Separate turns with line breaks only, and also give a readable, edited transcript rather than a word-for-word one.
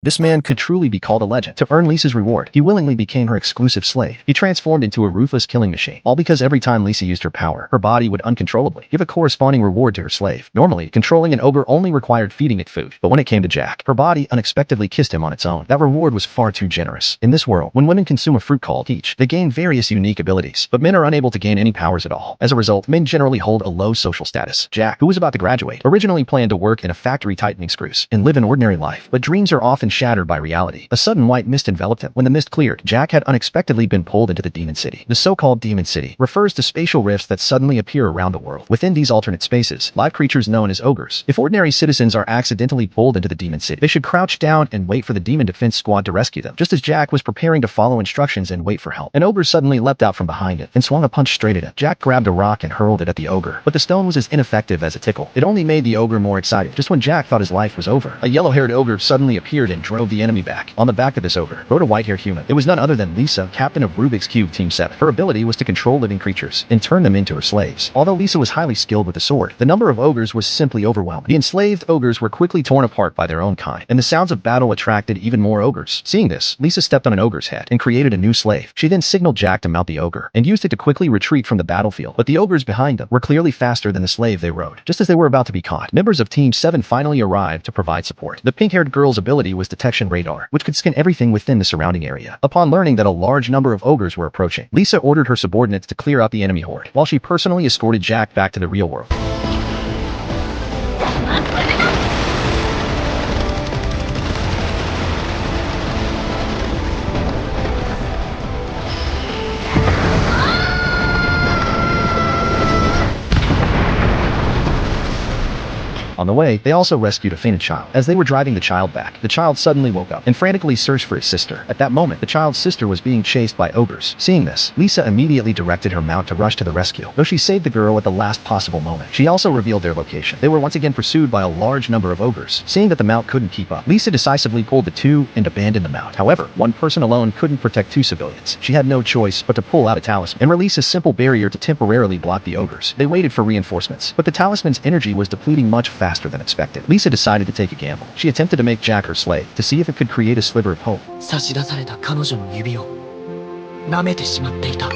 This man could truly be called a legend. To earn Lisa's reward, he willingly became her exclusive slave. He transformed into a ruthless killing machine, all because every time Lisa used her power, her body would uncontrollably give a corresponding reward to her slave. Normally, controlling an ogre only required feeding it food, but when it came to Jack, her body unexpectedly kissed him on its own. That reward was far too generous. In this world, when women consume a fruit called peach, they gain various unique abilities, but men are unable to gain any powers at all. As a result, men generally hold a low social status. Jack, who was about to graduate, originally planned to work in a factory tightening screws and live an ordinary life, but dreams are often shattered by reality. A sudden white mist enveloped him. When the mist cleared, Jack had unexpectedly been pulled into the Demon City. The so-called Demon City refers to spatial rifts that suddenly appear around the world. Within these alternate spaces, live creatures known as ogres. If ordinary citizens are accidentally pulled into the Demon City, they should crouch down and wait for the Demon Defense Squad to rescue them. Just as Jack was preparing to follow instructions and wait for help, an ogre suddenly leapt out from behind it and swung a punch straight at him. Jack grabbed a rock and hurled it at the ogre, but the stone was as ineffective as a tickle. It only made the ogre more excited. Just when Jack thought his life was over, a yellow-haired ogre suddenly appeared and drove the enemy back. On the back of this ogre rode a white-haired human. It was none other than Lisa, captain of Rubik's Cube Team 7. Her ability was to control living creatures and turn them into her slaves. Although Lisa was highly skilled with the sword, the number of ogres was simply overwhelming. The enslaved ogres were quickly torn apart by their own kind, and the sounds of battle attracted even more ogres. Seeing this, Lisa stepped on an ogre's head and created a new slave. She then signaled Jack to mount the ogre and used it to quickly retreat from the battlefield, but the ogres behind them were clearly faster than the slave they rode. Just as they were about to be caught, members of Team 7 finally arrived to provide support. The pink-haired girl's ability was detection radar, which could scan everything within the surrounding area. Upon learning that a large number of ogres were approaching, Lisa ordered her subordinates to clear out the enemy horde, while she personally escorted Jack back to the real world. On the way, they also rescued a fainted child. As they were driving the child back, the child suddenly woke up and frantically searched for his sister. At that moment, the child's sister was being chased by ogres. Seeing this, Lisa immediately directed her mount to rush to the rescue. Though she saved the girl at the last possible moment, she also revealed their location. They were once again pursued by a large number of ogres. Seeing that the mount couldn't keep up, Lisa decisively pulled the two and abandoned the mount. However, one person alone couldn't protect two civilians. She had no choice but to pull out a talisman and release a simple barrier to temporarily block the ogres. They waited for reinforcements, but the talisman's energy was depleting much faster than expected. Lisa decided to take a gamble. She attempted to make Jack her slave to see if it could create a sliver of hope.
差し出された彼女の指を舐めてしまっていた。